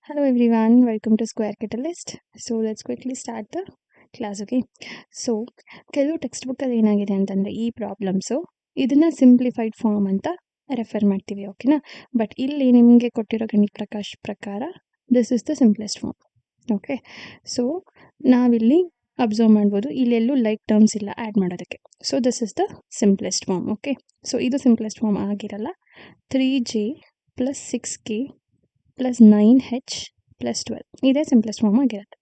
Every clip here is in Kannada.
Hello everyone, welcome to Square Catalyst. So let's quickly start the class, okay? So ಕೆಲವು ಟೆಕ್ಸ್ಟ್ ಬುಕ್ಕಲ್ಲಿ ಏನಾಗಿದೆ ಅಂತಂದರೆ ಈ ಪ್ರಾಬ್ಲಮ್ಸು ಇದನ್ನು ಸಿಂಪ್ಲಿಫೈಡ್ ಫಾರ್ಮ್ ಅಂತ ರೆಫರ್ ಮಾಡ್ತೀವಿ, ಓಕೆನಾ? ಬಟ್ ಇಲ್ಲಿ ನಿಮಗೆ ಕೊಟ್ಟಿರೋ ಗಣಿತ್ ಪ್ರಕಾಶ್ ಪ್ರಕಾರ this is the simplest form, okay? So ನಾವಿಲ್ಲಿ ಅಬ್ಸರ್ವ್ ಮಾಡ್ಬೋದು, ಇಲ್ಲೆಲ್ಲೂ ಲೈಕ್ ಟರ್ಮ್ಸ್ ಇಲ್ಲ ಆ್ಯಡ್ ಮಾಡೋದಕ್ಕೆ. So this is the simplest form, okay? So ಇದು ಸಿಂಪ್ಲೆಸ್ಟ್ ಫಾರ್ಮ್ ಆಗಿರಲ್ಲ. 3j + 6k + 9h + 12 ಇದೇ ಸಿಂಪ್ಲೆಸ್ಟ್ ಫಾರ್ಮ್ ಆಗಿರುತ್ತೆ.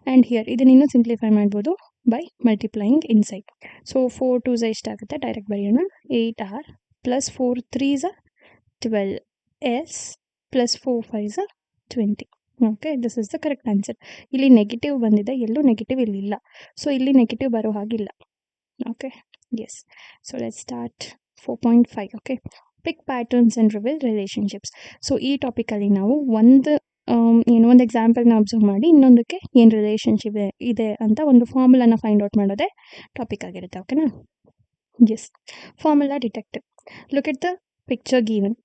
ಆ್ಯಂಡ್ ಹಿಯರ್ ಇದನ್ನು ಇನ್ನೂ ಸಿಂಪ್ಲಿಫೈ ಮಾಡ್ಬೋದು by multiplying inside. So 4 2s ಎಷ್ಟಾಗುತ್ತೆ ಡೈರೆಕ್ಟ್ ಬರೆಯೋಣ. 8r + 4 3s 12s + 4 5s 20. Okay, this is the correct answer. ಇಲ್ಲಿ ನೆಗೆಟಿವ್ ಬಂದಿದೆ, ಎಲ್ಲೂ ನೆಗೆಟಿವ್ ಇಲ್ಲಿಲ್ಲ. ಸೊ ಇಲ್ಲಿ ನೆಗೆಟಿವ್ ಬರೋ ಹಾಗಿಲ್ಲ. Okay, yes. So let's start 4.5. Okay, pick patterns and reveal relationships. So ಈ ಟಾಪಿಕಲ್ಲಿ ನಾವು ಒಂದು ಎಕ್ಸಾಂಪಲ್ನ ಅಬ್ಸರ್ವ್ ಮಾಡಿ ಇನ್ನೊಂದಕ್ಕೆ ಏನು ರಿಲೇಷನ್ಶಿಪ್ ಇದೆ ಅಂತ ಒಂದು ಫಾರ್ಮುಲಾನ ಫೈಂಡ್ ಔಟ್ ಮಾಡೋದೇ ಟಾಪಿಕ್ ಆಗಿರುತ್ತೆ, ಓಕೆನಾ? Yes, formula detective. Look at the picture given.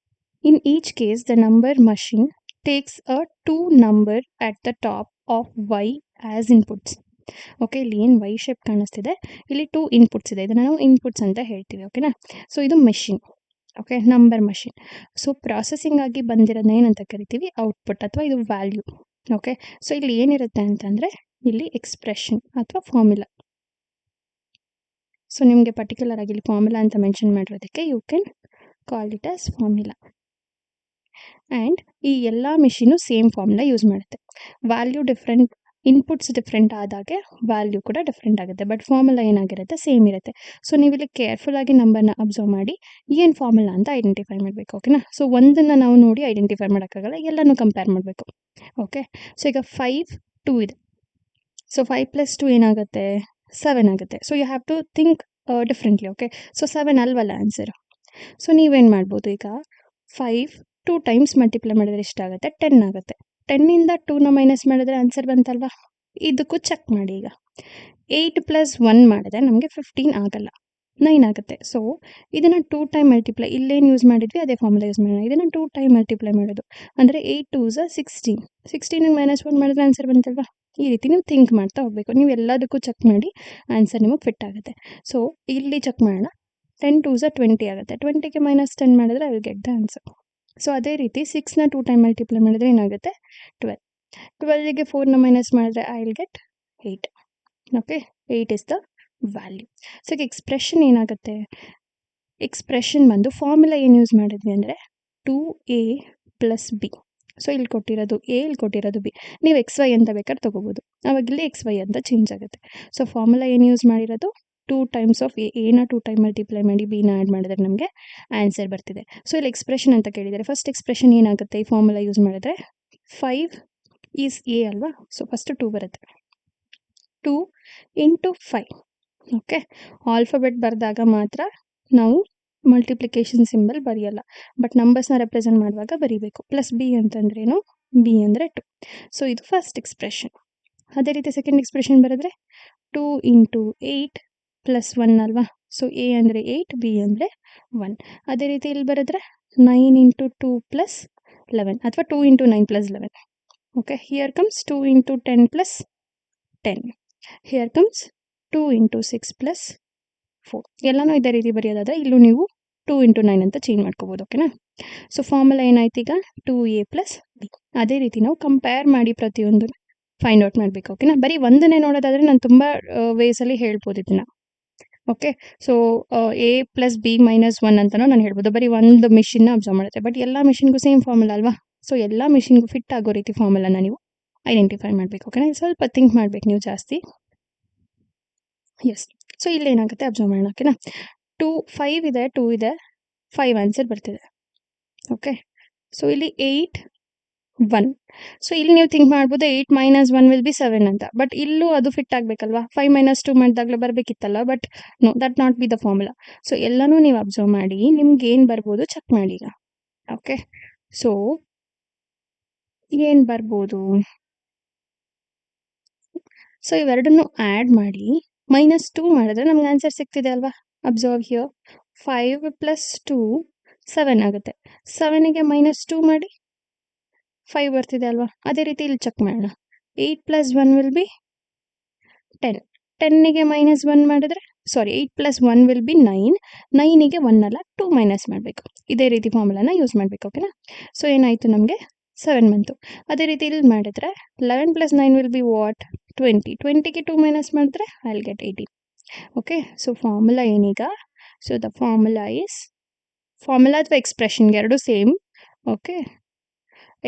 In each case the number machine takes a 2 number at the top of y as inputs. Okay, ಇಲ್ಲಿ ಏನು ವೈ ಶೇಪ್ ಕಾಣಿಸ್ತಿದೆ, ಇಲ್ಲಿ 2 ಇನ್ಪುಟ್ಸ್ ಇದೆ, ಇದನ್ನು ನಾವು ಇನ್ಪುಟ್ಸ್ ಅಂತ ಹೇಳ್ತೀವಿ, ಓಕೆನಾ? ಸೊ ಇದು machine, okay, number machine. So processing ಆಗಿ ಬಂದಿರೋದನ್ನ ಏನಂತ ಕರಿತೀವಿ, ಔಟ್ಪುಟ್ ಅಥವಾ ಇದು ವ್ಯಾಲ್ಯೂ, ಓಕೆ? ಸೊ ಇಲ್ಲಿ ಏನಿರುತ್ತೆ ಅಂತಂದರೆ ಇಲ್ಲಿ ಎಕ್ಸ್ಪ್ರೆಷನ್ ಅಥವಾ ಫಾರ್ಮುಲಾ. ಸೊ ನಿಮಗೆ ಪರ್ಟಿಕ್ಯುಲರ್ ಆಗಿ ಇಲ್ಲಿ ಫಾರ್ಮುಲಾ ಅಂತ ಮೆನ್ಷನ್ ಮಾಡಿರೋದಕ್ಕೆ you can call it as formula. And ಈ ಎಲ್ಲ ಮಿಷಿನು ಸೇಮ್ ಫಾರ್ಮುಲಾ ಯೂಸ್ ಮಾಡುತ್ತೆ. ವ್ಯಾಲ್ಯೂ ಡಿಫ್ರೆಂಟ್, ಇನ್ಪುಟ್ಸ್ ಡಿಫ್ರೆಂಟ್ ಆದಾಗೆ ವ್ಯಾಲ್ಯೂ ಕೂಡ ಡಿಫ್ರೆಂಟ್ ಆಗುತ್ತೆ, ಬಟ್ ಫಾರ್ಮುಲಾ ಏನಾಗಿರುತ್ತೆ, ಸೇಮ್ ಇರುತ್ತೆ. ಸೊ ನೀವು ಇಲ್ಲಿ ಕೇರ್ಫುಲ್ಲಾಗಿ ನಂಬರ್ನ ಅಬ್ಸರ್ವ್ ಮಾಡಿ ಏನು ಫಾರ್ಮುಲಾ ಅಂತ ಐಡೆಂಟಿಫೈ ಮಾಡಬೇಕು, ಓಕೆನಾ? ಸೊ ಒಂದನ್ನು ನಾವು ನೋಡಿ ಐಡೆಂಟಿಫೈ ಮಾಡೋಕ್ಕಾಗಲ್ಲ, ಎಲ್ಲನೂ ಕಂಪೇರ್ ಮಾಡಬೇಕು, ಓಕೆ? ಸೊ ಈಗ 5 2 ಇದೆ. ಸೊ 5 + 2 ಏನಾಗುತ್ತೆ, 7 ಆಗುತ್ತೆ. So you have to think differently, okay? So 7 ಅಲ್ವಲ್ಲ ಆನ್ಸರು. ಸೊ ನೀವೇನು ಮಾಡ್ಬೋದು, ಈಗ 5 2 ಟೈಮ್ಸ್ ಮಲ್ಟಿಪ್ಲೈ ಮಾಡಿದ್ರೆ ಎಷ್ಟಾಗುತ್ತೆ, 10 ಆಗುತ್ತೆ. 10ಇಂದ 2ನ ಮೈನಸ್ ಮಾಡಿದ್ರೆ ಆನ್ಸರ್ ಬಂತಲ್ವಾ? ಇದಕ್ಕೂ ಚೆಕ್ ಮಾಡಿ. ಈಗ 8 + 1 ಮಾಡಿದ್ರೆ ನಮಗೆ 15 ಆಗಲ್ಲ, 9 ಆಗುತ್ತೆ. ಸೊ ಇದನ್ನು 2 ಟೈಮ್ ಮಲ್ಟಿಪ್ಲೈ, ಇಲ್ಲೇನು ಯೂಸ್ ಮಾಡಿದ್ವಿ ಅದೇ ಫಾರ್ಮುಲಾ ಯೂಸ್ ಮಾಡೋಣ. ಇದನ್ನು 2 ಟೈಮ್ ಮಲ್ಟಿಪ್ಲೈ ಮಾಡೋದು ಅಂದರೆ 8 2s 16. 16ಗೆ -1 ಮಾಡಿದ್ರೆ ಆನ್ಸರ್ ಬಂತಲ್ವಾ? ಈ ರೀತಿ ನೀವು ಥಿಂಕ್ ಮಾಡ್ತಾ ಹೋಗಬೇಕು. ನೀವು ಎಲ್ಲದಕ್ಕೂ ಚೆಕ್ ಮಾಡಿ ಆನ್ಸರ್ ನಿಮಗೆ ಫಿಟ್ ಆಗುತ್ತೆ. ಸೊ ಇಲ್ಲಿ ಚೆಕ್ ಮಾಡೋಣ. 10 2s 20 ಆಗುತ್ತೆ. 20ಗೆ -10 ಮಾಡಿದ್ರೆ I will get the answer. So ಅದೇ ರೀತಿ 6ನ 2 ಟೈಮ್ ಮಲ್ಟಿಪ್ಲೈ ಮಾಡಿದ್ರೆ ಏನಾಗುತ್ತೆ, 12. 12ಗೆ 4ನ ಮೈನಸ್ ಮಾಡಿದ್ರೆ I will get 8. Okay, 8 is the value. So ಈಗ ಎಕ್ಸ್ಪ್ರೆಷನ್ ಏನಾಗುತ್ತೆ, ಎಕ್ಸ್ಪ್ರೆಷನ್ ಬಂದು ಫಾರ್ಮುಲಾ ಏನು ಯೂಸ್ ಮಾಡಿದ್ವಿ ಅಂದರೆ 2a + b. ಸೊ ಇಲ್ಲಿ ಕೊಟ್ಟಿರೋದು ಎ, ಇಲ್ಲಿ ಕೊಟ್ಟಿರೋದು ಬಿ. ನೀವು XY ಅಂತ ಬೇಕಾದ್ರೆ ತೊಗೋಬೋದು, ಅವಾಗ ಇಲ್ಲಿ XY ಅಂತ ಚೇಂಜ್ ಆಗುತ್ತೆ. ಸೊ ಫಾರ್ಮುಲಾ ಏನು ಯೂಸ್ ಮಾಡಿರೋದು, 2 ಟೈಮ್ಸ್ ಆಫ್ ಎನ 2 ಟೈಮ್ ಮಲ್ಟಿಪ್ಲೈ ಮಾಡಿ ಬಿನ ಆ್ಯಡ್ ಮಾಡಿದ್ರೆ ನಮಗೆ ಆನ್ಸರ್ ಬರ್ತಿದೆ. ಸೊ ಇಲ್ಲಿ ಎಕ್ಸ್ಪ್ರೆಷನ್ ಅಂತ ಕೇಳಿದರೆ ಫಸ್ಟ್ ಎಕ್ಸ್ಪ್ರೆಷನ್ ಏನಾಗುತ್ತೆ, ಈ ಫಾರ್ಮುಲಾ ಯೂಸ್ ಮಾಡಿದ್ರೆ 5 ಈಸ್ ಎ ಅಲ್ವಾ? ಸೊ ಫಸ್ಟ್ 2 ಬರುತ್ತೆ. 2 × 5, ಓಕೆ? ಆಲ್ಫಾಬೆಟ್ ಬರೆದಾಗ ಮಾತ್ರ ನಾವು ಮಲ್ಟಿಪ್ಲಿಕೇಶನ್ ಸಿಂಬಲ್ ಬರೆಯಲ್ಲ, ಬಟ್ ನಂಬರ್ಸ್ನ ರೆಪ್ರೆಸೆಂಟ್ ಮಾಡುವಾಗ ಬರೀಬೇಕು. +b ಅಂತಂದ್ರೇನು, b ಅಂದರೆ 2. ಸೊ ಇದು ಫಸ್ಟ್ ಎಕ್ಸ್ಪ್ರೆಷನ್. ಅದೇ ರೀತಿ ಸೆಕೆಂಡ್ ಎಕ್ಸ್ಪ್ರೆಷನ್ ಬರೆದ್ರೆ 2 × 8 + 1 ಅಲ್ವಾ? ಸೊ a ಅಂದರೆ 8, b ಅಂದರೆ 1. ಅದೇ ರೀತಿ ಇಲ್ಲಿ ಬರೆದ್ರೆ 9 × 2 + 11 ಅಥವಾ 2 × 9 + 11. Okay, here comes 2 × 10 + 10. Here comes 2 × 6 + 4. ಎಲ್ಲನೂ ಇದೇ ರೀತಿ ಬರೆಯೋದಾದರೆ ಇಲ್ಲೂ ನೀವು 2 × 9 ಅಂತ ಚೇಂಜ್ ಮಾಡ್ಕೋಬೋದು, ಓಕೆನಾ? ಸೊ ಫಾರ್ಮುಲಾ ಏನಾಯ್ತು ಈಗ, 2a + b. ಅದೇ ರೀತಿ ನಾವು ಕಂಪೇರ್ ಮಾಡಿ ಪ್ರತಿಯೊಂದು ಫೈಂಡ್ ಔಟ್ ಮಾಡಬೇಕು, ಓಕೆನಾ? ಬರೀ ಒಂದನ್ನೇ ನೋಡೋದಾದರೆ ನಾನು ತುಂಬ ವೇಸಲ್ಲಿ ಹೇಳ್ಬೋದು ಇದನ್ನು, ಓಕೆ? ಸೊ a + b - 1 ಅಂತಲೂ ನಾನು ಹೇಳ್ಬೋದು, ಬರೀ ಒಂದು ಮಿಷಿನ್ನ ಅಬ್ಸರ್ವ್ ಮಾಡುತ್ತೆ. ಬಟ್ ಎಲ್ಲ ಮಿಷಿನ್ಗೂ ಸೇಮ್ ಫಾರ್ಮುಲಾ ಅಲ್ವಾ? ಸೊ ಎಲ್ಲ ಮಿಷಿನ್ಗೂ ಫಿಟ್ ಆಗೋ ರೀತಿ ಫಾರ್ಮುಲಾನ ನೀವು ಐಡೆಂಟಿಫೈ ಮಾಡಬೇಕು, ಓಕೆನಾ? ಸ್ವಲ್ಪ ಥಿಂಕ್ ಮಾಡಬೇಕು ನೀವು ಜಾಸ್ತಿ. ಎಸ್, ಸೊ ಇಲ್ಲೇನಾಗುತ್ತೆ ಅಬ್ಸರ್ವ್ ಮಾಡೋಣ, ಓಕೆನಾ? 5 ಇದೆ, 2 ಇದೆ, 5 ಆನ್ಸರ್ ಬರ್ತಿದೆ, ಓಕೆ? ಸೊ ಇಲ್ಲಿ 8 1. ಸೊ ಇಲ್ಲಿ ನೀವು ಥಿಂಕ್ ಮಾಡ್ಬೋದು 8 - 1 ವಿಲ್ ಬಿ 7 ಅಂತ, ಬಟ್ ಇಲ್ಲೂ ಅದು ಫಿಟ್ ಆಗಬೇಕಲ್ವಾ? 5 - 2 ಮಾಡಿದಾಗಲೇ ಬರಬೇಕಿತ್ತಲ್ಲ, but no, that not be the formula. So ಎಲ್ಲನೂ ನೀವು ಅಬ್ಸರ್ವ್ ಮಾಡಿ ನಿಮ್ಗೆ ಏನು ಬರ್ಬೋದು ಚೆಕ್ ಮಾಡಿ ಈಗ, ಓಕೆ? ಸೊ ಏನು ಬರ್ಬೋದು, ಸೊ ಇವೆರಡನ್ನು ಆ್ಯಡ್ ಮಾಡಿ -2 ಮಾಡಿದ್ರೆ ನಮ್ಗೆ ಆನ್ಸರ್ ಸಿಗ್ತಿದೆ ಅಲ್ವಾ? ಅಬ್ಸರ್ವ್ ಹಿಯರ್, 5 + 2 7 ಆಗುತ್ತೆ. 7ಗೆ -2 ಮಾಡಿ 5 ಬರ್ತಿದೆ ಅಲ್ವಾ? ಅದೇ ರೀತಿ ಇಲ್ಲಿ ಚೆಕ್ ಮಾಡೋಣ. 8 + 1 ವಿಲ್ ಬಿ 10. 10ಗೆ -1 ಮಾಡಿದ್ರೆ 8 + 1 ವಿಲ್ ಬಿ 9. 9ಗೆ 1 ಅಲ್ಲ 2 ಮೈನಸ್ ಮಾಡಬೇಕು. ಇದೇ ರೀತಿ ಫಾರ್ಮುಲಾನ ಯೂಸ್ ಮಾಡಬೇಕು. ಓಕೆನಾ? ಸೊ ಏನಾಯಿತು ನಮಗೆ 7 ಬಂತು. ಅದೇ ರೀತಿ ಇಲ್ಲಿ ಮಾಡಿದ್ರೆ 11 + 9 ವಿಲ್ ಬಿ ವಾಟ್? 20. 20ಗೆ 2 ಮೈನಸ್ ಮಾಡಿದ್ರೆ I will get 18. Okay, so formula ಏನೀಗ? ಸೊ ದ ಫಾರ್ಮುಲಾ ಅಥವಾ ಎಕ್ಸ್ಪ್ರೆಷನ್ಗೆ ಎರಡು same. Okay,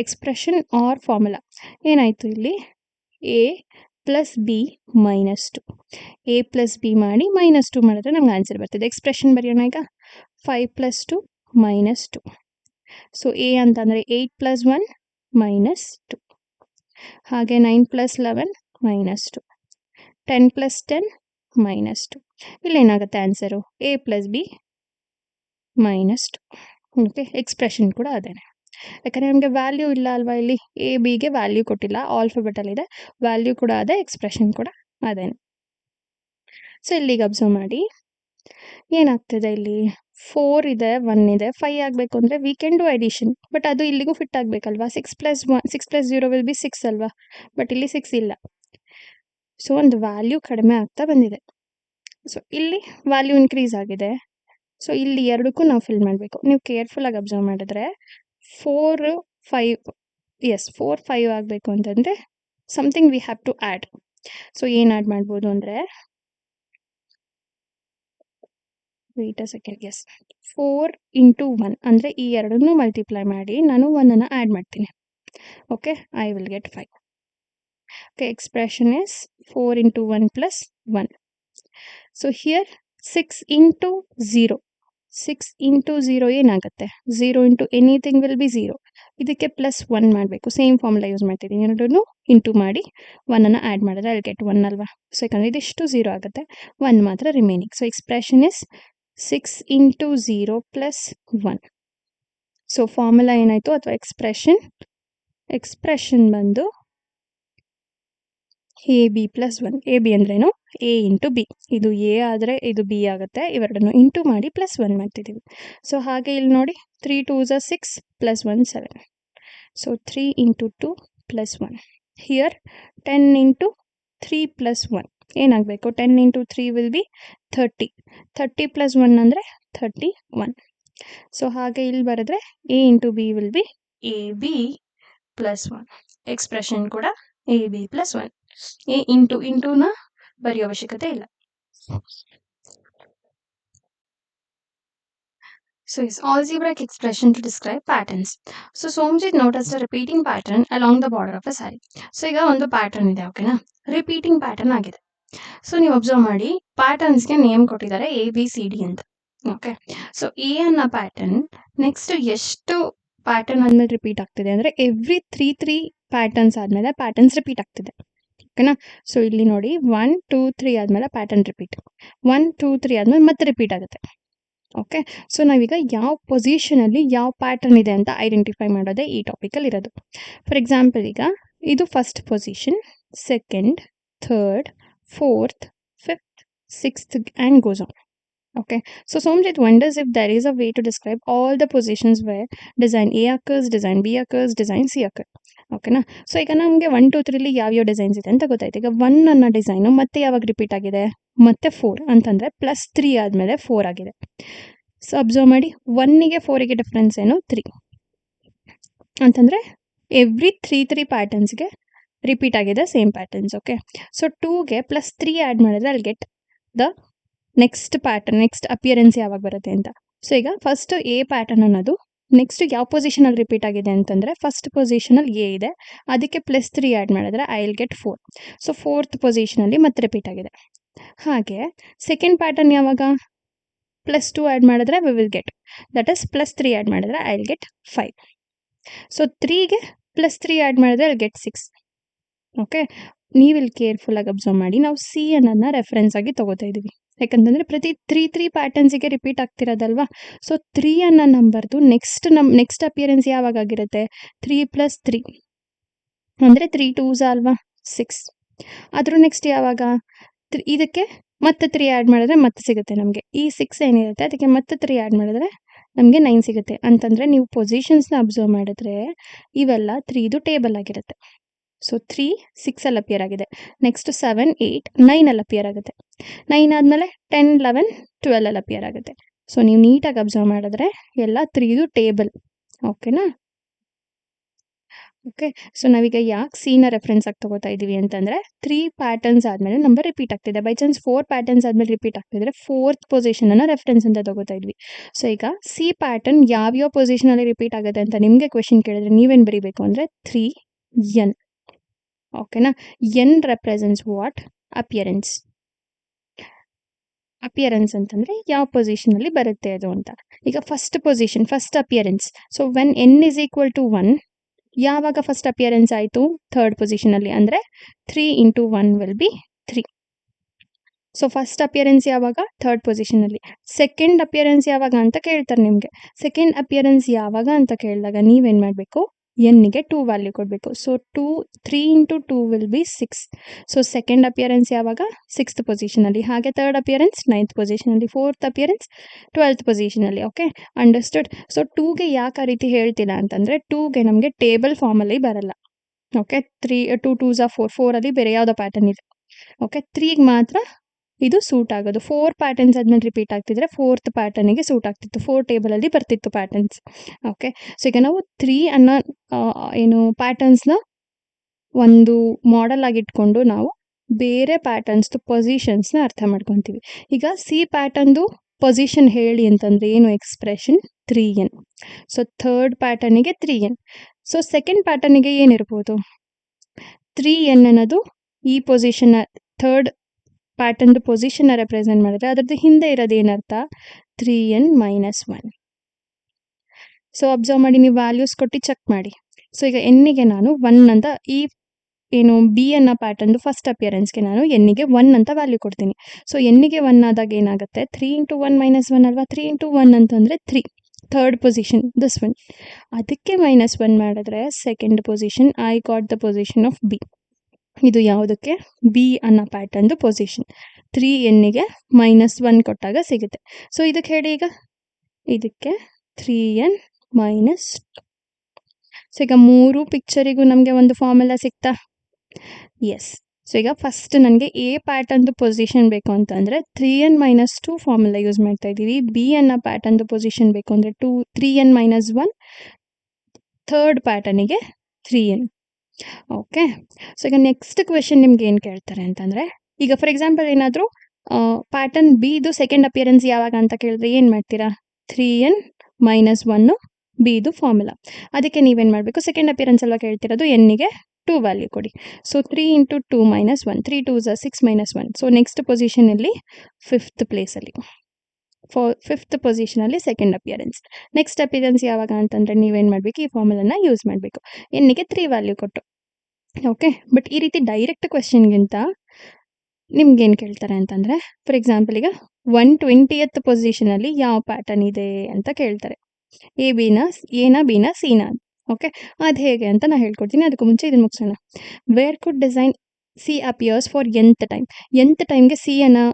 expression or formula ಏನಾಯಿತು ಇಲ್ಲಿ? a + b - 2. a + b ಮಾಡಿ -2 ಮಾಡಿದ್ರೆ ನಮ್ಗೆ ಆನ್ಸರ್ ಬರ್ತದೆ. ಎಕ್ಸ್ಪ್ರೆಷನ್ ಬರೆಯೋಣ ಈಗ. 5 + 2 - 2. ಸೊ a ಅಂತಂದರೆ 8 + 1 - 2. ಹಾಗೆ 9 + 11 -2. 10 + 10 -2. ಇಲ್ಲೇನಾಗುತ್ತೆ answer? a + b -2. Okay, expression ಕೂಡ ಅದೇನೆ. ಯಾಕಂದರೆ ನಮಗೆ ವ್ಯಾಲ್ಯೂ ಇಲ್ಲ ಅಲ್ವಾ ಇಲ್ಲಿ? a bಗೆ ವ್ಯಾಲ್ಯೂ ಕೊಟ್ಟಿಲ್ಲ, ಆಲ್ಫಾಬೆಟಲ್ಲಿದೆ. ವ್ಯಾಲ್ಯೂ ಕೂಡ ಅದೇ, ಎಕ್ಸ್ಪ್ರೆಷನ್ ಕೂಡ ಅದೇನೆ. ಸೊ ಇಲ್ಲಿಗೆ ಅಬ್ಸರ್ವ್ ಮಾಡಿ ಏನಾಗ್ತದೆ ಇಲ್ಲಿ? 4 ಇದೆ, 1 ಇದೆ, 5 ಆಗಬೇಕು ಅಂದರೆ we can do addition. But ಅದು ಇಲ್ಲಿಗೂ ಫಿಟ್ ಆಗಬೇಕಲ್ವಾ? 6 + 0 ವಿಲ್ ಬಿ 6 ಅಲ್ವಾ? ಬಟ್ ಇಲ್ಲಿ 6 ಇಲ್ಲ. ಸೊ ಒಂದು ವ್ಯಾಲ್ಯೂ ಕಡಿಮೆ ಆಗ್ತಾ ಬಂದಿದೆ. ಸೊ ಇಲ್ಲಿ ವ್ಯಾಲ್ಯೂ ಇನ್ಕ್ರೀಸ್ ಆಗಿದೆ. ಸೊ ಇಲ್ಲಿ ಎರಡಕ್ಕೂ ನಾವು ಫಿಲ್ ಮಾಡಬೇಕು. ನೀವು ಕೇರ್ಫುಲ್ಲಾಗಿ ಅಬ್ಸರ್ವ್ ಮಾಡಿದ್ರೆ 4 5 ಆಗಬೇಕು ಅಂತಂದರೆ something we have to add. So ಏನು ಆ್ಯಡ್ ಮಾಡ್ಬೋದು ಅಂದರೆ, ವೇಟ್ ಅ ಸೆಕೆಂಡ್. 4 × 1 ಅಂದರೆ ಈ ಎರಡನ್ನೂ ಮಲ್ಟಿಪ್ಲೈ ಮಾಡಿ ನಾನು 1 ಆ್ಯಡ್ ಮಾಡ್ತೀನಿ. Okay, I will get 5. Okay, expression is 4 × 1 + 1. So here 6 × 0. 6 × 0 ಏನಾಗುತ್ತೆ? 0 × ಎನಿಥಿಂಗ್ ವಿಲ್ ಬಿ 0. ಇದಕ್ಕೆ +1 ಮಾಡಬೇಕು. ಸೇಮ್ ಫಾರ್ಮುಲಾ ಯೂಸ್ ಮಾಡ್ತಿದ್ದೀನಿ. ಎರಡನ್ನೂ ಇಂಟು ಮಾಡಿ 1 ಆ್ಯಡ್ ಮಾಡಿದ್ರೆ ಐ ಗೆಟ್ 1 ಅಲ್ವಾ? ಸೊ ಯಾಕಂದರೆ ಇದಿಷ್ಟು 0 ಆಗುತ್ತೆ, 1 ಮಾತ್ರ remaining. So expression is 6 × 0 + 1. So formula ಏನಾಯಿತು ಅಥವಾ ಎಕ್ಸ್ಪ್ರೆಷನ್ ಬಂದು ab + 1. ab ಅಂದ್ರೇನು? a × b. ಇದು a ಆದರೆ ಇದು b ಆಗುತ್ತೆ. ಇವೆರಡನ್ನು ಇಂಟು ಮಾಡಿ +1 ಮಾಡ್ತಿದ್ದೀವಿ. ಸೊ ಹಾಗೆ ಇಲ್ಲಿ ನೋಡಿ, 3 × 2 = 6 + 1 7. ಸೊ 3 × 2 + 1. ಹಿಯರ್ 10 × 3 + 1 ಏನಾಗಬೇಕು? 10 × 3 ವಿಲ್ ಬಿ 30. 30 + 1 ಅಂದರೆ 31. ಸೊ ಹಾಗೆ ಇಲ್ಲಿ ಬರೆದ್ರೆ a × b will be ab + 1. Expression ಕೂಡ ab + 1. a ಇಂಟುನ ಬರೆಯೋ ಅವಶ್ಯಕತೆ ಇಲ್ಲ. So it's algebraic expression to describe patterns. So Somjit noticed a repeating pattern along the border of a saree. So ಈಗ ಒಂದು ಪ್ಯಾಟರ್ನ್ ಇದೆ, ಓಕೆನಾ? ರಿಪೀಟಿಂಗ್ ಪ್ಯಾಟರ್ನ್ ಆಗಿದೆ. ಸೊ ನೀವು ಅಬ್ಸರ್ವ್ ಮಾಡಿ, ಪ್ಯಾಟರ್ನ್ಸ್ಗೆ ನೇಮ್ ಕೊಟ್ಟಿದ್ದಾರೆ ABCD ಅಂತ. ಓಕೆ, ಸೊ ಎ ಅನ್ನೋ ಪ್ಯಾಟರ್ನ್ ನೆಕ್ಸ್ಟ್ ಎಷ್ಟು ಪ್ಯಾಟರ್ನ್ ಆದ್ಮೇಲೆ ರಿಪೀಟ್ ಆಗ್ತಿದೆ ಅಂದರೆ ಎವ್ರಿ 3 ಪ್ಯಾಟರ್ನ್ಸ್ ಆದಮೇಲೆ ಪ್ಯಾಟರ್ನ್ಸ್ ರಿಪೀಟ್ ಆಗ್ತಿದೆ. ಓಕೆನಾ? ಸೊ ಇಲ್ಲಿ ನೋಡಿ 1 2 3 ಆದಮೇಲೆ ಪ್ಯಾಟರ್ನ್ ರಿಪೀಟ್, 1 2 3 ಆದಮೇಲೆ ಮತ್ತೆ ರಿಪೀಟ್ ಆಗುತ್ತೆ. ಓಕೆ, ಸೊ ನಾವೀಗ ಯಾವ ಪೊಸಿಷನಲ್ಲಿ ಯಾವ ಪ್ಯಾಟರ್ನ್ ಇದೆ ಅಂತ ಐಡೆಂಟಿಫೈ ಮಾಡೋದೇ ಈ ಟಾಪಿಕಲ್ಲಿ ಇರೋದು. ಫಾರ್ ಎಕ್ಸಾಂಪಲ್, ಈಗ ಇದು first position, second, third, fourth, fifth, sixth and goes on. Okay, so Somjit wonders if there is a way to describe all the positions where design A occurs, design B occurs, design C occurs. ಓಕೆನಾ? ಸೊ ಈಗ ನಮಗೆ 1 2 3 ಯಾವ್ಯಾವ ಡಿಸೈನ್ಸ್ ಇದೆ ಅಂತ ಗೊತ್ತಾಯ್ತು. ಈಗ 1 ಅನ್ನೋ ಡಿಸೈನು ಮತ್ತೆ ಯಾವಾಗ ರಿಪೀಟ್ ಆಗಿದೆ? ಮತ್ತೆ 4 ಅಂತಂದರೆ +3 ಆದಮೇಲೆ 4 ಆಗಿದೆ. ಸೊ ಅಬ್ಸರ್ವ್ ಮಾಡಿ, 1ಗೆ 4ಗೆ ಡಿಫ್ರೆನ್ಸ್ ಏನು? 3 ಅಂತಂದರೆ ಎವ್ರಿ 3 ಪ್ಯಾಟರ್ನ್ಸ್ಗೆ ರಿಪೀಟ್ ಆಗಿದೆ ಸೇಮ್ ಪ್ಯಾಟರ್ನ್ಸ್. ಓಕೆ, ಸೊ 2ಗೆ +3 ಆ್ಯಡ್ ಮಾಡಿದ್ರೆ ಅಲ್ಲಿ get the next pattern, next appearance ಯಾವಾಗ ಬರುತ್ತೆ ಅಂತ. ಸೊ ಈಗ ಫಸ್ಟ್ ಎ ಪ್ಯಾಟರ್ನ್ ಅನ್ನೋದು ನೆಕ್ಸ್ಟ್ ಯಾವ ಪೊಸಿಷನಲ್ಲಿ ರಿಪೀಟ್ ಆಗಿದೆ ಅಂತಂದರೆ ಫಸ್ಟ್ ಪೊಸಿಷನಲ್ಲಿ ಎ ಇದೆ, ಅದಕ್ಕೆ +3 ಆ್ಯಡ್ ಮಾಡಿದ್ರೆ I will get 4. So fourth ಪೊಸಿಷನಲ್ಲಿ ಮತ್ತೆ ರಿಪೀಟ್ ಆಗಿದೆ. ಹಾಗೆ ಸೆಕೆಂಡ್ ಪ್ಯಾಟರ್ನ್ ಯಾವಾಗ? +2 ಆ್ಯಡ್ ಮಾಡಿದ್ರೆ we will get, that is +3 add ಮಾಡಿದ್ರೆ ಐ ವಿಲ್ ಗೆಟ್ 5. ಸೊ 3ಗೆ +3 ಆ್ಯಡ್ ಮಾಡಿದ್ರೆ ಐ ವಿಲ್ ಗೆಟ್ 6. ಓಕೆ, ನೀವು ಇಲ್ಲಿ ಕೇರ್ಫುಲ್ಲಾಗಿ ಅಬ್ಸರ್ವ್ ಮಾಡಿ, ನಾವು ಸಿ ಅನ್ನೋದನ್ನ ರೆಫರೆನ್ಸ್ ಆಗಿ ತೊಗೋತಾ ಇದ್ದೀವಿ. ಯಾಕಂತಂದರೆ ಪ್ರತಿ 3 ಪ್ಯಾಟರ್ನ್ಸಿಗೆ ರಿಪೀಟ್ ಆಗ್ತಿರೋದಲ್ವಾ? ಸೊ 3 ಅನ್ನೋ ನಂಬರ್ದು ನೆಕ್ಸ್ಟ್ ಅಪಿಯರೆನ್ಸ್ ಯಾವಾಗ ಆಗಿರುತ್ತೆ? 3 + 3 ಅಂದರೆ 3 2s ಅಲ್ವಾ? 6. ಅದ್ರ ನೆಕ್ಸ್ಟ್ ಯಾವಾಗ? ಇದಕ್ಕೆ ಮತ್ತೆ 3 ಆ್ಯಡ್ ಮಾಡಿದ್ರೆ ಮತ್ತೆ ಸಿಗುತ್ತೆ ನಮಗೆ. ಈ 6 ಏನಿರುತ್ತೆ ಅದಕ್ಕೆ ಮತ್ತೆ 3 ಆ್ಯಡ್ ಮಾಡಿದ್ರೆ ನಮಗೆ 9 ಸಿಗುತ್ತೆ ಅಂತಂದರೆ ನೀವು ಪೊಸಿಷನ್ಸ್ನ ಅಬ್ಸರ್ವ್ ಮಾಡಿದ್ರೆ ಇವೆಲ್ಲ 3ದು ಟೇಬಲ್ ಆಗಿರುತ್ತೆ. ಸೊ 3 6ಅಲ್ಲಿ ಅಪಿಯರ್ ಆಗಿದೆ. ನೆಕ್ಸ್ಟ್ 7 8 9ಅಲ್ಲಿ ಅಪಿಯರ್ ಆಗುತ್ತೆ. 9 ಆದಮೇಲೆ 10 11 12ಅಲ್ಲಿ ಅಪಿಯರ್ ಆಗುತ್ತೆ. ಸೊ ನೀವು ನೀಟಾಗಿ ಅಬ್ಸರ್ವ್ ಮಾಡಿದ್ರೆ ಎಲ್ಲ 3ದು ಟೇಬಲ್. ಓಕೆನಾ? ಓಕೆ. ಸೊ ನಾವೀಗ ಯಾಕೆ ಸಿನ ರೆಫರೆನ್ಸ್ ಆಗಿ ತಗೋತಾ ಇದ್ದೀವಿ ಅಂತಂದರೆ 3 ಪ್ಯಾಟರ್ನ್ಸ್ ಆದಮೇಲೆ ನಂಬರ್ ರಿಪೀಟ್ ಆಗ್ತಿದೆ. ಬೈ ಚಾನ್ಸ್ 4 ಪ್ಯಾಟರ್ನ್ಸ್ ಆದಮೇಲೆ ರಿಪೀಟ್ ಆಗ್ತಿದ್ರೆ 4th ಪೊಸಿಷನನ್ನು ರೆಫರೆನ್ಸ್ ಅಂತ ತಗೋತಾ ಇದ್ವಿ. ಸೊ ಈಗ ಸಿ ಪ್ಯಾಟರ್ನ್ ಯಾವ್ಯಾವ ಪೊಸಿಷನಲ್ಲಿ ರಿಪೀಟ್ ಆಗುತ್ತೆ ಅಂತ ನಿಮಗೆ ಕ್ವೆಶನ್ ಕೇಳಿದ್ರೆ ನೀವೇನು ಬರೀಬೇಕು ಅಂದರೆ 3n. ಓಕೆನಾ? N represents what? Appearance. Appearance ಅಂತಂದರೆ ಯಾವ ಪೊಸಿಷನಲ್ಲಿ ಬರುತ್ತೆ ಅದು ಅಂತ. ಈಗ first position, first appearance. So when n is equal to 1, ಯಾವಾಗ ಫಸ್ಟ್ ಅಪಿಯರೆನ್ಸ್ ಆಯಿತು? ಥರ್ಡ್ ಪೊಸಿಷನಲ್ಲಿ. ಅಂದರೆ 3 into 1 will be 3. So first appearance ಯಾವಾಗ? ಥರ್ಡ್ ಪೊಸಿಷನಲ್ಲಿ. ಸೆಕೆಂಡ್ ಅಪಿಯರೆನ್ಸ್ ಯಾವಾಗ ಅಂತ ಕೇಳ್ತಾರೆ ನಿಮಗೆ. ಸೆಕೆಂಡ್ ಅಪಿಯರೆನ್ಸ್ ಯಾವಾಗ ಅಂತ ಕೇಳಿದಾಗ ನೀವೇನು ಮಾಡಬೇಕು? ಎನ್ನಿಗೆ 2 ವ್ಯಾಲ್ಯೂ ಕೊಡಬೇಕು. So 3 into 2 will be 6. So second appearance ಯಾವಾಗ? 6th ಪೊಸಿಷನಲ್ಲಿ. ಹಾಗೆ ಥರ್ಡ್ ಅಪಿಯರೆನ್ಸ್ 9th ಪೊಸಿಷನಲ್ಲಿ. ಫೋರ್ತ್ ಅಪಿಯರೆನ್ಸ್ 12th ಪೊಸಿಷನಲ್ಲಿ. Okay, understood. ಸೊ 2ಗೆ ಯಾಕೆ ಆ ರೀತಿ ಹೇಳ್ತಿಲ್ಲ ಅಂತಂದರೆ 2ಗೆ ನಮಗೆ ಟೇಬಲ್ ಫಾರ್ಮಲ್ಲಿ ಬರಲ್ಲ. ಓಕೆ, 2 2s are 4, 4ಅಲ್ಲಿ ಬೇರೆ ಯಾವುದೋ ಪ್ಯಾಟರ್ನ್ ಇದೆ. ಓಕೆ, 3ಗೆ ಮಾತ್ರ ಇದು ಸೂಟ್ ಆಗೋದು. 4 ಪ್ಯಾಟರ್ನ್ಸ್ ಆದ್ಮೇಲೆ ರಿಪೀಟ್ ಆಗ್ತಿದ್ರೆ 4th ಪ್ಯಾಟರ್ನಿಗೆ ಸೂಟ್ ಆಗ್ತಿತ್ತು. 4 ಟೇಬಲಲ್ಲಿ ಬರ್ತಿತ್ತು ಪ್ಯಾಟರ್ನ್ಸ್. ಓಕೆ, ಸೊ ಈಗ ನಾವು 3 ಅನ್ನೋ ಪ್ಯಾಟರ್ನ್ಸ್ನ ಒಂದು ಮಾಡೆಲ್ ಆಗಿಟ್ಕೊಂಡು ನಾವು ಬೇರೆ ಪ್ಯಾಟರ್ನ್ಸ್ದು ಪೊಸಿಷನ್ಸ್ನ ಅರ್ಥ ಮಾಡ್ಕೊತೀವಿ. ಈಗ ಸಿ ಪ್ಯಾಟರ್ನ್ದು ಪೊಸಿಷನ್ ಹೇಳಿ ಅಂತಂದರೆ ಏನು ಎಕ್ಸ್ಪ್ರೆಷನ್? 3n. ಸೊ ಥರ್ಡ್ ಪ್ಯಾಟರ್ನಿಗೆ 3n. ಸೊ ಸೆಕೆಂಡ್ ಪ್ಯಾಟರ್ನಿಗೆ ಏನಿರ್ಬೋದು? 3n ಅನ್ನೋದು ಈ ಪೊಸಿಷನ್, ಥರ್ಡ್ ಪ್ಯಾಟರ್ನ್ದು ಪೊಸಿಷನ್ನ ರೆಪ್ರೆಸೆಂಟ್ ಮಾಡಿದ್ರೆ ಅದರದ್ದು ಹಿಂದೆ ಇರೋದು ಏನರ್ಥ? 3n - 1. ಸೊ ಅಬ್ಸರ್ವ್ ಮಾಡಿ, ನೀವು ವ್ಯಾಲ್ಯೂಸ್ ಕೊಟ್ಟು ಚೆಕ್ ಮಾಡಿ. ಸೊ ಈಗ ಎನ್ನಿಗೆ ನಾನು 1 ಅಂತ, ಈ ಬಿ ಅನ್ನೋ ಪ್ಯಾಟರ್ನ್ದು ಫಸ್ಟ್ ಅಪಿಯರೆನ್ಸ್ಗೆ ನಾನು ಎನ್ನಿಗೆ 1 ಅಂತ ವ್ಯಾಲ್ಯೂ ಕೊಡ್ತೀನಿ. ಸೊ ಎನ್ನಿಗೆ 1 ಆದಾಗ ಏನಾಗುತ್ತೆ? 3 ಇಂಟು 1 - 1 ಅಲ್ವಾ? 3 ಇಂಟು 1 ಅಂತಂದರೆ 3. Third position this one. ಅದಕ್ಕೆ -1 ಮಾಡಿದ್ರೆ second position, I got the position of B. ಇದು ಯಾವುದಕ್ಕೆ? ಬಿ ಅನ್ನೋ ಪ್ಯಾಟರ್ನ್ದು ಪೊಸಿಷನ್. 3nಗೆ -1 ಕೊಟ್ಟಾಗ ಸಿಗುತ್ತೆ. ಸೊ ಇದಕ್ಕೆ ಹೇಳಿ, ಈಗ ಇದಕ್ಕೆ 3n - 2. ಸೊ ಈಗ 3 ಪಿಕ್ಚರಿಗೂ ನಮಗೆ ಒಂದು ಫಾರ್ಮುಲಾ ಸಿಗ್ತಾ? ಎಸ್. ಸೊ ಈಗ ಫಸ್ಟ್ ನನಗೆ ಎ ಪ್ಯಾಟರ್ನ್ದು ಪೊಸಿಷನ್ ಬೇಕು ಅಂತಂದರೆ 3n - 2 ಫಾರ್ಮುಲಾ ಯೂಸ್ ಮಾಡ್ತಾ ಇದ್ದೀವಿ. ಬಿ ಅನ್ನೋ ಪ್ಯಾಟರ್ನ್ದು ಪೊಸಿಷನ್ ಬೇಕು ಅಂದರೆ 3n - 1. ಥರ್ಡ್ ಪ್ಯಾಟರ್ನಿಗೆ 3n. ಓಕೆ, ಸೊ ಈಗ ನೆಕ್ಸ್ಟ್ ಕ್ವೆಶನ್ ನಿಮ್ಗೆ ಏನು ಕೇಳ್ತಾರೆ ಅಂತಂದರೆ, ಈಗ ಫಾರ್ ಎಕ್ಸಾಂಪಲ್ ಏನಾದರೂ ಪ್ಯಾಟರ್ನ್ ಬಿದು ಸೆಕೆಂಡ್ ಅಪಿಯರೆನ್ಸ್ ಯಾವಾಗ ಅಂತ ಕೇಳಿದ್ರೆ ಏನು ಮಾಡ್ತೀರಾ? 3n - 1 ಬಿದು formula. ಅದಕ್ಕೆ ನೀವೇನು ಮಾಡಬೇಕು? ಸೆಕೆಂಡ್ ಅಪಿಯರೆನ್ಸ್ ಅಲ್ವಾ ಕೇಳ್ತಿರೋದು, ಎನ್ನಿಗೆ 2 ವ್ಯಾಲ್ಯೂ ಕೊಡಿ. So 3 into 2 - 1, 3 2s are 6 - 1. So next ಪೊಸಿಷನಲ್ಲಿ 5th ಪ್ಲೇಸಲ್ಲಿ, ಫಿಫ್ತ್ ಪೊಸಿಷನಲ್ಲಿ ಸೆಕೆಂಡ್ ಅಪಿಯರೆನ್ಸ್. ನೆಕ್ಸ್ಟ್ ಅಪಿಯರೆನ್ಸ್ ಯಾವಾಗ ಅಂತಂದರೆ ನೀವೇನು ಮಾಡಬೇಕು? ಈ ಫಾರ್ಮುಲಾನ ಯೂಸ್ ಮಾಡಬೇಕು, ಎನ್ನಿಗೆ 3 ವ್ಯಾಲ್ಯೂ ಕೊಟ್ಟು. ಓಕೆ, ಬಟ್ ಈ ರೀತಿ ಡೈರೆಕ್ಟ್ ಕ್ವೆಶನ್ಗಿಂತ ನಿಮ್ಗೇನು ಕೇಳ್ತಾರೆ ಅಂತಂದರೆ, ಫಾರ್ ಎಕ್ಸಾಂಪಲ್ ಈಗ 120th ಪೊಸಿಷನಲ್ಲಿ ಯಾವ ಪ್ಯಾಟರ್ನ್ ಇದೆ ಅಂತ ಕೇಳ್ತಾರೆ. ಎ ಬಿನ ಸಿನ. ಓಕೆ, ಅದು ಹೇಗೆ ಅಂತ ನಾನು ಹೇಳ್ಕೊಡ್ತೀನಿ. ಅದಕ್ಕೂ ಮುಂಚೆ ಇದನ್ನು ಮುಗಿಸೋಣ. Where could design C appears for nth time. nth ಟೈಮ್ಗೆ ಸಿ ಅನ್ನೋ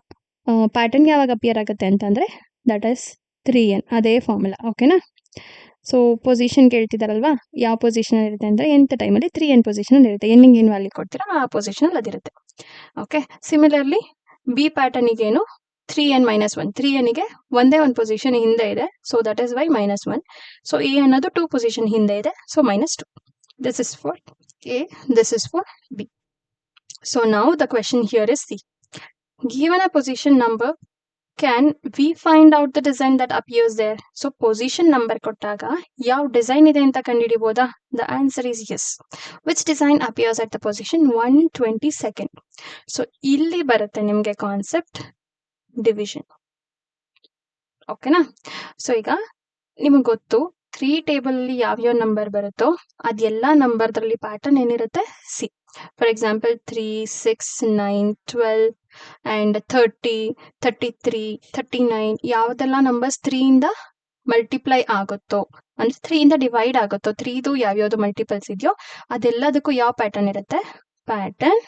ಪ್ಯಾಟರ್ನ್ ಯಾವಾಗ ಅಪಿಯರ್ ಆಗುತ್ತೆ ಅಂತಂದರೆ ದಟ್ ಈಸ್ 3n. ಅದೇ ಫಾರ್ಮುಲಾ. ಓಕೆನಾ? ಸೊ ಪೊಸಿಷನ್ ಕೇಳ್ತಿದ್ದಾರಲ್ವಾ, ಯಾವ ಪೊಸಿಷನಲ್ಲಿ ಇರುತ್ತೆ ಅಂದರೆ nth ಟೈಮಲ್ಲಿ 3n ಪೊಸಿಷನಲ್ಲಿ ಇರುತ್ತೆ. ಎನ್ನಿಗೆ ಏನು ವ್ಯಾಲ್ಯೂ ಕೊಡ್ತೀರಾ ಆ ಪೊಸಿಷನಲ್ಲಿ ಅದಿರುತ್ತೆ. ಓಕೆ, ಸಿಮಿಲರ್ಲಿ ಬಿ ಪ್ಯಾಟರ್ನಿಗೇನು 3n - 1. 3nಗೆ ಒಂದೇ ಒಂದು ಪೊಸಿಷನ್ ಹಿಂದೆ ಇದೆ. So that is why -1. So A ಅನ್ನೋದು 2 ಪೊಸಿಷನ್ ಹಿಂದೆ ಇದೆ. So -2. This is for A, this is for B. So now the question here is C. Given a position number, can we find out the design that appears there? So position number ಕೊಟ್ಟಾಗ ಯಾವ ಡಿಸೈನ್ ಇದೆ ಅಂತ ಕಂಡುಹಿಡಿಬೋದಾ? The answer is yes. Which design appears at the position 122nd? So ಇಲ್ಲಿ ಬರುತ್ತೆ ನಿಮಗೆ ಕಾನ್ಸೆಪ್ಟ್ ಡಿವಿಷನ್. ಓಕೆನಾ? ಸೊ ಈಗ ನಿಮಗೆ ಗೊತ್ತು 3 ಟೇಬಲಲ್ಲಿ ಯಾವ್ಯಾವ ನಂಬರ್ ಬರುತ್ತೋ ಅದೆಲ್ಲ ನಂಬರ್ದ್ರಲ್ಲಿ ಪ್ಯಾಟರ್ನ್ ಏನಿರುತ್ತೆ? ಸಿ. ಫಾರ್ ಎಕ್ಸಾಂಪಲ್ 3 6 9 12 ಆ್ಯಂಡ್ 30 33 39 ಯಾವುದೆಲ್ಲ ನಂಬರ್ಸ್ 3ಇಂದ ಮಲ್ಟಿಪ್ಲೈ ಆಗುತ್ತೋ, ಅಂದರೆ 3ಇಂದ ಡಿವೈಡ್ ಆಗುತ್ತೋ, 3ದು ಯಾವ್ಯಾವುದು ಮಲ್ಟಿಪಲ್ಸ್ ಇದೆಯೋ ಅದೆಲ್ಲದಕ್ಕೂ ಯಾವ ಪ್ಯಾಟರ್ನ್ ಇರುತ್ತೆ? Pattern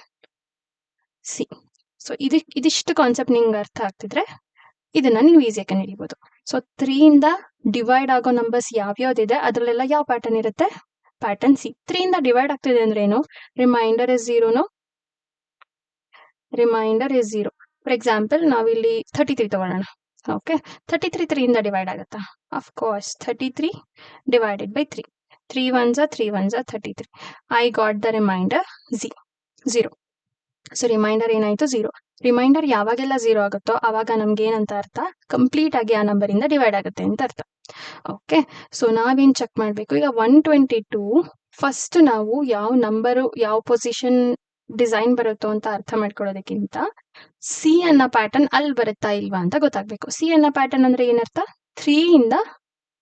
C. ಸೊ ಇದಿಷ್ಟು ಕಾನ್ಸೆಪ್ಟ್ ನಿಮ್ಗೆ ಅರ್ಥ ಆಗ್ತಿದ್ರೆ ಇದನ್ನು ನೀವು ಈಸಿಯಾಗಿ ಕಂಡುಹಿಡಿಬೋದು. ಸೊ 3 ಇಂದ ಡಿವೈಡ್ ಆಗೋ ನಂಬರ್ಸ್ ಯಾವ್ಯಾವ್ದಿದೆ ಅದರಲ್ಲೆಲ್ಲ ಯಾವ ಪ್ಯಾಟರ್ನ್ ಇರುತ್ತೆ? Pattern C. 3 ಇಂದ ಡಿವೈಡ್ ಆಗ್ತಿದೆ ಅಂದ್ರೆ ಏನು? Reminder is 0 reminder is 0. For example ನಾವಿಲ್ಲಿ 33 ತಗೊಳ್ಳೋಣ. ಓಕೆ, 33 3 ಇಂದ ಡಿವೈಡ್ ಆಗುತ್ತಾ? Of course 33 divided by 3. 3 1s are 3 1s are 33. I got the remainder 0. So remainder ಏನಾಯ್ತು? 0. ರಿಮೈಂಡರ್ ಯಾವಾಗೆಲ್ಲ 0 ಆಗುತ್ತೋ ಅವಾಗ ನಮ್ಗೆ ಏನಂತ ಅರ್ಥ? ಕಂಪ್ಲೀಟ್ ಆಗಿ ಆ ನಂಬರ್ ಇಂದ ಡಿವೈಡ್ ಆಗುತ್ತೆ ಅಂತ ಅರ್ಥ. ಓಕೆ, ಸೊ ನಾವೇನ್ ಚೆಕ್ ಮಾಡ್ಬೇಕು ಈಗ? 122 ಫಸ್ಟ್ ನಾವು ಯಾವ ನಂಬರು ಯಾವ ಪೊಸಿಷನ್ ಡಿಸೈನ್ ಬರುತ್ತೋ ಅಂತ ಅರ್ಥ ಮಾಡ್ಕೊಳ್ಳೋದಕ್ಕಿಂತ ಸಿ ಅನ್ನೋ ಪ್ಯಾಟರ್ನ್ ಅಲ್ಲಿ ಬರುತ್ತಾ ಇಲ್ವಾ ಅಂತ ಗೊತ್ತಾಗ್ಬೇಕು. ಸಿ ಅನ್ನೋ ಪ್ಯಾಟರ್ನ್ ಅಂದ್ರೆ ಏನರ್ಥ? 3 ಇಂದ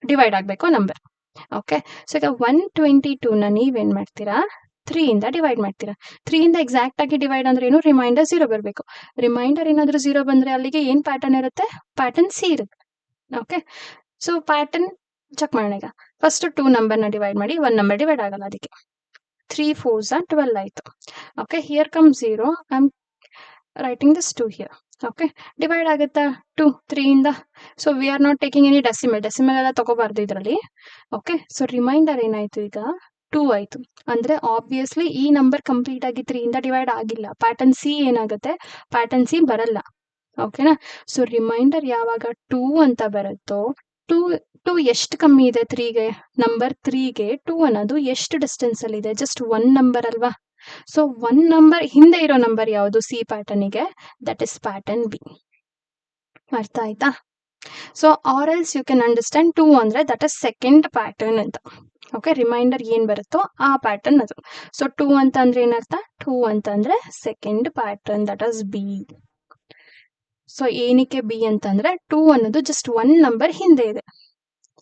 ಡಿವೈಡ್ ಆಗ್ಬೇಕು ನಂಬರ್. ಓಕೆ, ಸೊ ಈಗ 122ನ ನೀವೇನ್ ಮಾಡ್ತೀರಾ? 3 ಇಂದ ಡಿವೈಡ್ ಮಾಡ್ತೀರಾ. 3 ಇಂದ ಎಕ್ಸಾಕ್ಟ್ ಆಗಿ ಡಿವೈಡ್ ಅಂದ್ರೆ ಏನು? ರಿಮೈಂಡರ್ 0 ಬರಬೇಕು. ರಿಮೈಂಡರ್ ಏನಾದ್ರೂ 0 ಬಂದ್ರೆ ಅಲ್ಲಿಗೆ ಏನ್ ಪ್ಯಾಟರ್ನ್ ಇರುತ್ತೆ? ಪ್ಯಾಟರ್ನ್ ಸಿ ಇರುತ್ತೆ. ಓಕೆ, ಸೊ ಪ್ಯಾಟರ್ನ್ ಚೆಕ್ ಮಾಡೋಣ ಈಗ. ಫಸ್ಟ್ 2 ನಂಬರ್ನ ಡಿವೈಡ್ ಮಾಡಿ, 1 ನಂಬರ್ ಡಿವೈಡ್ ಆಗಲ್ಲ, ಅದಕ್ಕೆ 3 4s are 12 ಆಯ್ತು. Okay, here come 0. I am writing this 2 here. Okay, divide ಆಗುತ್ತಾ 2 3 ಇಂದ? So we are not taking any decimal ಎಲ್ಲ ತಗೋಬಾರ್ದು ಇದರಲ್ಲಿ. ಓಕೆ, ಸೊ ರಿಮೈಂಡರ್ ಏನಾಯ್ತು ಈಗ? 2 ಆಯ್ತು. ಅಂದ್ರೆ ಆಬ್ವಿಯಸ್ಲಿ ಈ ನಂಬರ್ ಕಂಪ್ಲೀಟ್ ಆಗಿ 3 ಇಂದ ಡಿವೈಡ್ ಆಗಿಲ್ಲ. ಪ್ಯಾಟರ್ನ್ ಸಿ ಏನಾಗುತ್ತೆ? ಪ್ಯಾಟರ್ನ್ ಸಿ ಬರಲ್ಲ. ಓಕೆನಾ? ಸೊ ರಿಮೈಂಡರ್ ಯಾವಾಗ 2 ಅಂತ ಬರುತ್ತೋ, 2 ಎಷ್ಟು ಕಮ್ಮಿ ಇದೆ 3ಗೆ? ನಂಬರ್ 3ಗೆ 2 ಅನ್ನೋದು ಎಷ್ಟು ಡಿಸ್ಟೆನ್ಸ್ ಅಲ್ಲಿ ಇದೆ? ಜಸ್ಟ್ 1 ನಂಬರ್ ಅಲ್ವಾ? ಸೊ 1 ನಂಬರ್ ಹಿಂದೆ ಇರೋ ನಂಬರ್ ಯಾವುದು ಸಿ ಪ್ಯಾಟರ್ನಿಗೆ? That is pattern B. ಅರ್ಥ ಆಯ್ತಾ? So or else you can understand 2 ಅಂದ್ರೆ ದಟ್ ಇಸ್ ಸೆಕೆಂಡ್ ಪ್ಯಾಟರ್ನ್ ಅಂತ. ಓಕೆ, ರಿಮೈಂಡರ್ ಏನ್ ಬರುತ್ತೋ ಆ ಪ್ಯಾಟರ್ನ್ ಅದು. ಸೊ 2 ಅಂತ ಅಂದ್ರೆ ಏನರ್ಥ? 2 ಅಂತ ಅಂದ್ರೆ second pattern, that is B. So ಏನಕ್ಕೆ ಬಿ ಅಂತಂದ್ರೆ 2 ಅನ್ನೋದು ಜಸ್ಟ್ 1 ನಂಬರ್ ಹಿಂದೆ ಇದೆ,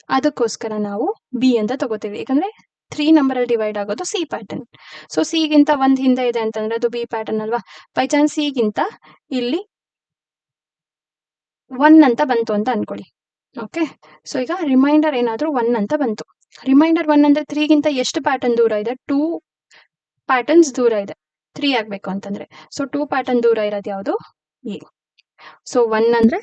ಅದಕ್ಕೋಸ್ಕರ ನಾವು ಬಿ ಅಂತ ತಗೋತೀವಿ. ಯಾಕಂದ್ರೆ 3 ನಂಬರ್ ಅಲ್ಲಿ ಡಿವೈಡ್ ಆಗೋದು ಸಿ ಪ್ಯಾಟರ್ನ್. ಸೊ ಸಿ ಗಿಂತ 1 ಹಿಂದೆ ಇದೆ ಅಂತಂದ್ರೆ ಅದು ಬಿ ಪ್ಯಾಟರ್ನ್ ಅಲ್ವಾ? ಬೈ ಚಾನ್ಸ್ ಸಿ ಗಿಂತ ಇಲ್ಲಿ 1 ಅಂತ ಬಂತು ಅಂತ ಅನ್ಕೊಳ್ಳಿ. ಓಕೆ, ಸೊ ಈಗ ರಿಮೈಂಡರ್ ಏನಾದ್ರೂ 1 ಅಂತ ಬಂತು. ರಿಮೈಂಡರ್ 1 ಅಂದ್ರೆ 3 ಗಿಂತ ಎಷ್ಟು ಪ್ಯಾಟರ್ನ್ ದೂರ ಇದೆ? 2 ಪ್ಯಾಟರ್ನ್ಸ್ ದೂರ ಇದೆ 3 ಆಗ್ಬೇಕು ಅಂತಂದ್ರೆ. ಸೊ 2 ಪ್ಯಾಟರ್ನ್ ದೂರ ಇರೋದು ಯಾವುದು? ಎ. ಸೊ 1 ಅಂದ್ರೆ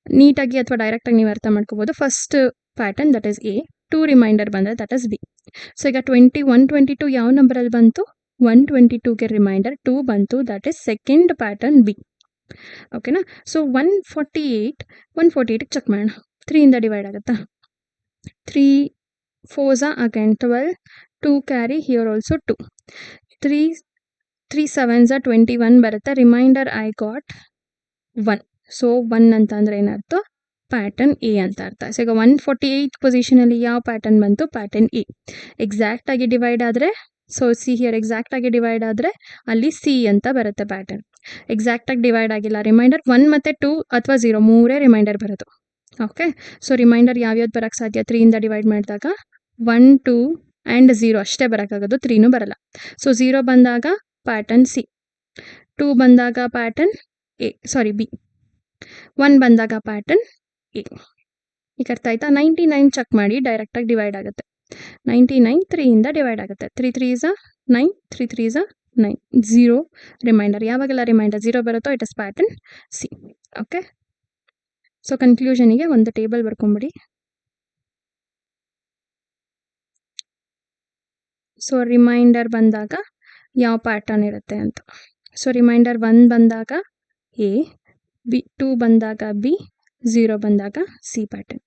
ನೀಟಾಗಿ ಅಥವಾ ಡೈರೆಕ್ಟ್ ಆಗಿ ನೀವು ಅರ್ಥ ಮಾಡ್ಕೋಬಹುದು. First pattern that is A, 2 remainder ಬಂದ್ರೆ ದಟ್ ಇಸ್ ಬಿ. ಸೊ ಈಗ 122 ಯಾವ ನಂಬರ್ ಅಲ್ಲಿ ಬಂತು? 122ಗೆ ರಿಮೈಂಡರ್ 2 ಬಂತು, that is second pattern B. ಓಕೆನಾ? ಸೊ 148 ಚೆಕ್ ಮಾಡೋಣ. 3 ಇಂದ ಡಿವೈಡ್ ಆಗುತ್ತಾ? 3 4s are again 12, 2 carry here also 2, 3 7s are 21 ಬರುತ್ತೆ. Reminder I got 1. ಸೊ 1 ಅಂತ ಅಂದ್ರೆ ಏನರ್ಥ? ಪ್ಯಾಟರ್ನ್ ಎ ಅಂತ ಅರ್ಥ. ಸೊ ಈಗ 148 ಪೊಸಿಷನ್ ಅಲ್ಲಿ ಯಾವ ಪ್ಯಾಟರ್ನ್ ಬಂತು? Pattern A. ಎಕ್ಸಾಕ್ಟ್ ಆಗಿ ಡಿವೈಡ್ ಆದ್ರೆ, ಸೊ ಸಿ ಹಿಯರ್ ಎಕ್ಸಾಕ್ಟ್ ಆಗಿ ಡಿವೈಡ್ ಆದ್ರೆ ಅಲ್ಲಿ ಸಿ ಅಂತ ಬರುತ್ತೆ ಪ್ಯಾಟರ್ನ್. ಎಕ್ಸಾಕ್ಟ್ ಆಗಿ ಡಿವೈಡ್ ಆಗಿಲ್ಲ. ರಿಮೈಂಡರ್ 1 ಮತ್ತೆ 2 ಅಥವಾ 0 ಮೂರೇ ರಿಮೈಂಡರ್ ಬರೋದು. ಓಕೆ, ಸೊ ರಿಮೈಂಡರ್ ಯಾವ್ಯಾವ್ದು ಬರಕ್ಕೆ ಸಾಧ್ಯ? 3 ಇಂದ ಡಿವೈಡ್ ಮಾಡಿದಾಗ 1 2 ಆ್ಯಂಡ್ 0 ಅಷ್ಟೇ ಬರೋಕ್ಕಾಗೋದು, 3ನೂ ಬರಲ್ಲ. ಸೊ 0 ಬಂದಾಗ ಪ್ಯಾಟರ್ನ್ ಸಿ, 2 ಬಂದಾಗ ಪ್ಯಾಟರ್ನ್ ಎ, ಸಾರಿ ಬಿ, 1 ಬಂದಾಗ ಪ್ಯಾಟರ್ನ್ ಎ. ಈಗ ಅರ್ಥ ಆಯ್ತಾ? 99 ಚೆಕ್ ಮಾಡಿ, ಡೈರೆಕ್ಟ್ ಆಗಿ ಡಿವೈಡ್ ಆಗುತ್ತೆ. 99 3 ಇಂದ ಡಿವೈಡ್ ಆಗುತ್ತೆ. 3 3s are 9, 3 3s are 9, 0 remainder. ಯಾವಾಗೆಲ್ಲ ರಿಮೈಂಡರ್ 0 ಬರುತ್ತೋ it is pattern C. Okay, so ಕನ್ಕ್ಲೂಷನಿಗೆ ಒಂದು ಟೇಬಲ್ ಬರ್ಕೊಂಬಿಡಿ. ಸೊ ರಿಮೈಂಡರ್ ಬಂದಾಗ ಯಾವ ಪ್ಯಾಟರ್ನ್ ಇರುತ್ತೆ ಅಂತ. ಸೊ ರಿಮೈಂಡರ್ 1 ಬಂದಾಗ ಎ, ಬಿ 2 ಬಂದಾಗ ಬಿ, 0 ಬಂದಾಗ ಸಿ ಪ್ಯಾಟರ್ನ್.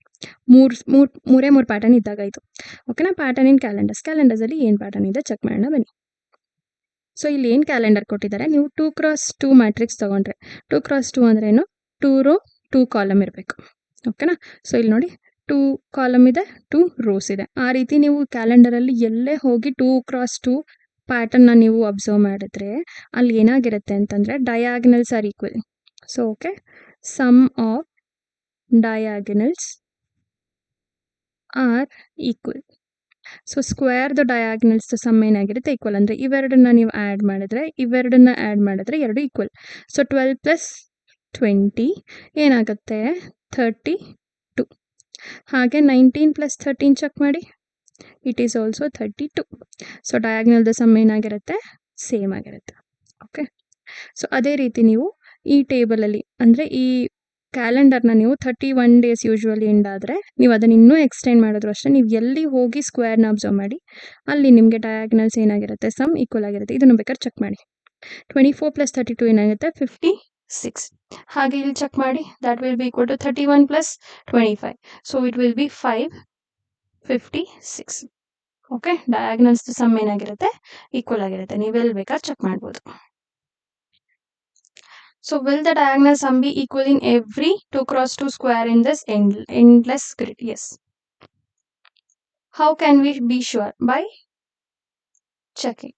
ಮೂರೇ ಪ್ಯಾಟರ್ನ್ ಇದ್ದಾಗ ಆಯಿತು. ಓಕೆನಾ? ಪ್ಯಾಟರ್ನ್ ಇನ್ ಕ್ಯಾಲೆಂಡರ್ಸಲ್ಲಿ ಏನು ಪ್ಯಾಟರ್ನ್ ಇದೆ ಚೆಕ್ ಮಾಡೋಣ ಬನ್ನಿ. ಸೊ ಇಲ್ಲಿ ಏನು ಕ್ಯಾಲೆಂಡರ್ ಕೊಟ್ಟಿದ್ದಾರೆ? ನೀವು 2x2 ಮ್ಯಾಟ್ರಿಕ್ಸ್ ತೊಗೊಂಡ್ರೆ 2x2 ಅಂದ್ರೇನು? 2 ರೋ 2 ಕಾಲಮ್ ಇರಬೇಕು. ಓಕೆನಾ? ಸೊ ಇಲ್ಲಿ ನೋಡಿ 2 ಕಾಲಮ್ ಇದೆ, 2 ರೋಸ್ ಇದೆ. ಆ ರೀತಿ ನೀವು ಕ್ಯಾಲೆಂಡರಲ್ಲಿ ಎಲ್ಲೇ ಹೋಗಿ 2x2 ಪ್ಯಾಟರ್ನ್ನ ನೀವು ಅಬ್ಸರ್ವ್ ಮಾಡಿದ್ರೆ ಅಲ್ಲಿ ಏನಾಗಿರುತ್ತೆ ಅಂತಂದರೆ diagonals are equal. So okay, sum of diagonals are equal. So ಸ್ಕ್ವೇರ್ದು ಡಯಾಗ್ನಲ್ಸ್ ಸಮ್ ಏನಾಗಿರುತ್ತೆ? ಈಕ್ವಲ್. ಅಂದರೆ ಇವೆರಡನ್ನ ನೀವು ಆ್ಯಡ್ ಮಾಡಿದ್ರೆ ಎರಡು ಈಕ್ವಲ್. ಸೊ 12 + 20 ಏನಾಗುತ್ತೆ? 32. ಹಾಗೆ 19 + 13 ಚೆಕ್ ಮಾಡಿ, ಇಟ್ ಈಸ್ ಆಲ್ಸೋ 32. ಸೊ ಡಯಾಗ್ನಲ್ದು ಸಮ್ ಏನಾಗಿರುತ್ತೆ? ಸೇಮ್ ಆಗಿರುತ್ತೆ. ಓಕೆ, ಸೊ ಅದೇ ರೀತಿ ನೀವು ಈ ಟೇಬಲಲ್ಲಿ ಅಂದರೆ ಈ ಕ್ಯಾಲೆಂಡರ್ನ ನೀವು 31 ಡೇಸ್ ಯೂಶುವಲಿ ಎಂಡ್ ಆದರೆ ನೀವು ಅದನ್ನು ಇನ್ನೂ ಎಕ್ಸ್ಟೆಂಡ್ ಮಾಡಿದ್ರು ಅಷ್ಟೇ ನೀವು ಎಲ್ಲಿ ಹೋಗಿ ಸ್ಕ್ವೇರ್ನ ಅಬ್ಸರ್ವ್ ಮಾಡಿ ಅಲ್ಲಿ ನಿಮಗೆ ಡಯಾಗ್ನಲ್ಸ್ ಏನಾಗಿರುತ್ತೆ ಸಮ್ ಈಕ್ವಲ್ ಆಗಿರುತ್ತೆ. ಇದನ್ನು ಬೇಕಾದ್ರೆ ಚೆಕ್ ಮಾಡಿ. 24 + 32 ಏನಾಗುತ್ತೆ 56. ಹಾಗೆ ಇಲ್ಲಿ ಚೆಕ್ ಮಾಡಿ that will be equal to 31 + 25. So it will be 556. Okay, diagonals sum ಏನಾಗಿರುತ್ತೆ ಈಕ್ವಲ್ ಆಗಿರುತ್ತೆ. ನೀವೆಲ್ಲಿ ಬೇಕಾದ್ರೆ ಚೆಕ್ ಮಾಡ್ಬೋದು. So will the diagonal sum be equal in every 2 × 2 square in this endless grid? Yes. How can we be sure? By checking.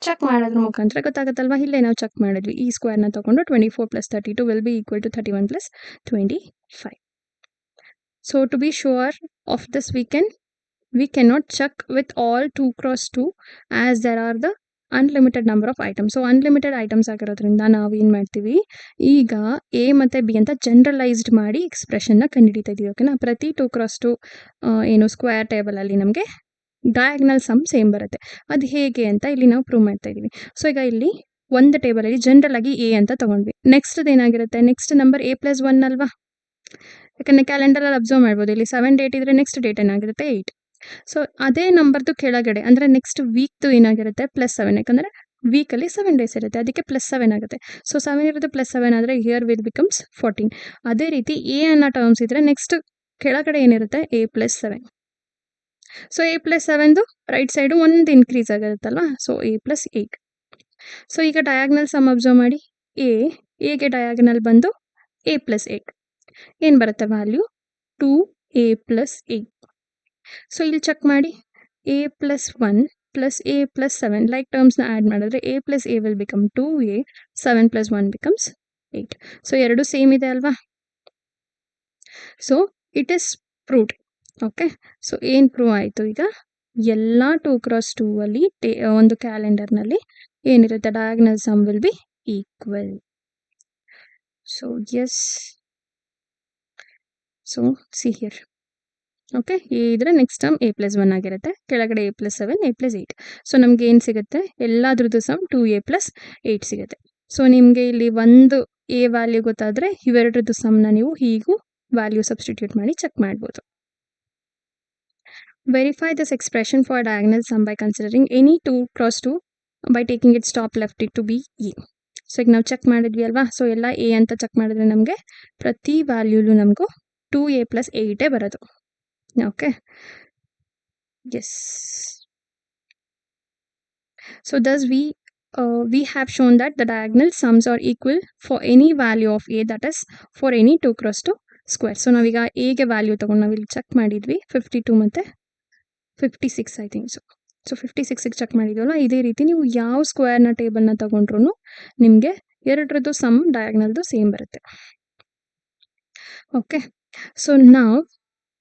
Check ಮಾಡೋದ್ರ ಮುಖಾಂತರ ಗೊತ್ತಾಗುತ್ತಲ್ವಾ. ಇಲ್ಲೇ ನಾವು ಚೆಕ್ ಮಾಡಿದ್ವಿ. ಈ ಸ್ಕ್ವೇರ್ನ ತಗೊಂಡು 24 + 32 will be equal to 31 + 25. So to be sure of this we cannot check with all 2 × 2 as there are the unlimited number of items. So unlimited items ಆಗಿರೋದ್ರಿಂದ ನಾವು ಏನು ಮಾಡ್ತೀವಿ, ಈಗ ಎ ಮತ್ತು ಬಿ ಅಂತ ಜನರಲೈಸ್ಡ್ ಮಾಡಿ ಎಕ್ಸ್ಪ್ರೆಷನ್ನ ಕಂಡುಹಿಡಿತಾ ಇದ್ದೀವಿ. ಓಕೆನಾ. ಪ್ರತಿ 2 × 2 ಏನು ಸ್ಕ್ವೇರ್ ಟೇಬಲಲ್ಲಿ ನಮಗೆ ಡಯಾಗ್ನಲ್ ಸಮ್ ಸೇಮ್ ಬರುತ್ತೆ. ಅದು ಹೇಗೆ ಅಂತ ಇಲ್ಲಿ ನಾವು ಪ್ರೂವ್ ಮಾಡ್ತಾ ಇದ್ದೀವಿ. ಸೊ ಈಗ ಇಲ್ಲಿ ಒಂದು ಟೇಬಲಲ್ಲಿ ಜನರಲ್ ಆಗಿ ಎ ಅಂತ ತೊಗೊಂಡ್ವಿ. ನೆಕ್ಸ್ಟ್ ಏನಾಗಿರುತ್ತೆ, ನೆಕ್ಸ್ಟ್ ನಂಬರ್ A+1 ಅಲ್ವಾ. ಯಾಕಂದರೆ ಕ್ಯಾಲೆಂಡರಲ್ಲಿ ಅಬ್ಸರ್ವ್ ಮಾಡ್ಬೋದು. ಇಲ್ಲಿ 7 ಡೇಟ್ ಇದ್ರೆ ನೆಕ್ಸ್ಟ್ ಡೇಟ್ ಏನಾಗಿರುತ್ತೆ 8. ಸೊ ಅದೇ ನಂಬರ್ದು ಕೆಳಗಡೆ ಅಂದರೆ ನೆಕ್ಸ್ಟ್ ವೀಕ್ದು ಏನಾಗಿರುತ್ತೆ +7. ಯಾಕಂದರೆ ವೀಕಲ್ಲಿ 7 ಡೇಸ್ ಇರುತ್ತೆ, ಅದಕ್ಕೆ +7 ಆಗುತ್ತೆ. ಸೊ 7 ಇರುತ್ತೆ +7 ಆದರೆ ಹಿಯರ್ ವಿಲ್ ಬಿಕಮ್ಸ್ 14. ಅದೇ ರೀತಿ ಎ ಅನ್ನೋ ಟರ್ಮ್ಸ್ ಇದ್ದರೆ ನೆಕ್ಸ್ಟ್ ಕೆಳಗಡೆ ಏನಿರುತ್ತೆ A+7. ಸೊ A+7ದು ರೈಟ್ ಸೈಡು ಒಂದು ಇನ್ಕ್ರೀಸ್ ಆಗಿರುತ್ತಲ್ವ. So A+8. ಸೊ ಈಗ ಡಯಾಗ್ನಲ್ ಸಮ್ ಅಬ್ಸರ್ವ್ ಮಾಡಿ. ಎಗೆ ಡಯಾಗ್ನಲ್ ಬಂದು A+8 ಏನು ಬರುತ್ತೆ ವ್ಯಾಲ್ಯೂ 2A+8. ಸೊ ಇಲ್ಲಿ ಚೆಕ್ ಮಾಡಿ A+1 + A+7 ಲೈಕ್ ಟರ್ಮ್ಸ್ನ ಆ್ಯಡ್ ಮಾಡಿದ್ರೆ A + A will become 2A, 7 + 1 becomes 8. So ಎರಡು ಸೇಮ್ ಇದೆ ಅಲ್ವಾ. So it is proved. Okay, so ಏನು ಪ್ರೂವ್ ಆಯಿತು ಈಗ, ಎಲ್ಲ 2 × 2 ಅಲ್ಲಿ ಒಂದು ಕ್ಯಾಲೆಂಡರ್ನಲ್ಲಿ ಏನಿರುತ್ತೆ diagonal sum will be equal. So yes, so see here. Okay, A ಇದ್ರೆ ನೆಕ್ಸ್ಟ್ ಟರ್ಮ್ A+1 ಆಗಿರುತ್ತೆ, ಕೆಳಗಡೆ A+7, A+8. ಸೊ ನಮ್ಗೆ ಏನು ಸಿಗುತ್ತೆ, ಎಲ್ಲದ್ರದ್ದು ಸಮ್ 2A + 8 ಸಿಗುತ್ತೆ. ಸೊ ನಿಮಗೆ ಇಲ್ಲಿ ಒಂದು ಎ ವ್ಯಾಲ್ಯೂ ಗೊತ್ತಾದರೆ ಇವೆರಡರದ್ದು ಸಮ್ನ ನೀವು ಹೀಗೂ ವ್ಯಾಲ್ಯೂ ಸಬ್ಸ್ಟಿಟ್ಯೂಟ್ ಮಾಡಿ ಚೆಕ್ ಮಾಡ್ಬೋದು. Verify this expression for diagonal sum by considering any 2 × 2 by taking it top left it to be A. So ಈಗ ನಾವು ಚೆಕ್ ಮಾಡಿದ್ವಿ ಅಲ್ವಾ. ಸೊ ಎಲ್ಲ ಎ ಅಂತ ಚೆಕ್ ಮಾಡಿದ್ರೆ ನಮಗೆ ಪ್ರತಿ ವ್ಯಾಲ್ಯೂಲು ನಮಗೂ 2A + 8 ಬರೋದು. Okay, yes. So thus we have shown that the diagonal sums are equal for any value of A, that is for any 2 × 2 square. So ನಾವೀಗ ಎಗೆ ವ್ಯಾಲ್ಯೂ ತಗೊಂಡು ನಾವಿಲ್ಲಿ ಚೆಕ್ ಮಾಡಿದ್ವಿ 52 ಮತ್ತು 56 ಐ ಥಿಂಕ್. ಸೊ 56ಗೆ ಚೆಕ್ ಮಾಡಿದ್ವಲ್ಲ. ಇದೇ ರೀತಿ ನೀವು ಯಾವ ಸ್ಕ್ವೇರ್ನ ಟೇಬಲ್ನ ತಗೊಂಡ್ರು ನಿಮಗೆ ಎರಡರದ್ದು ಸಮ್ ಡಯಾಗ್ನಲ್ದು ಸೇಮ್ ಬರುತ್ತೆ. ಓಕೆ, ಸೊ ನಾವು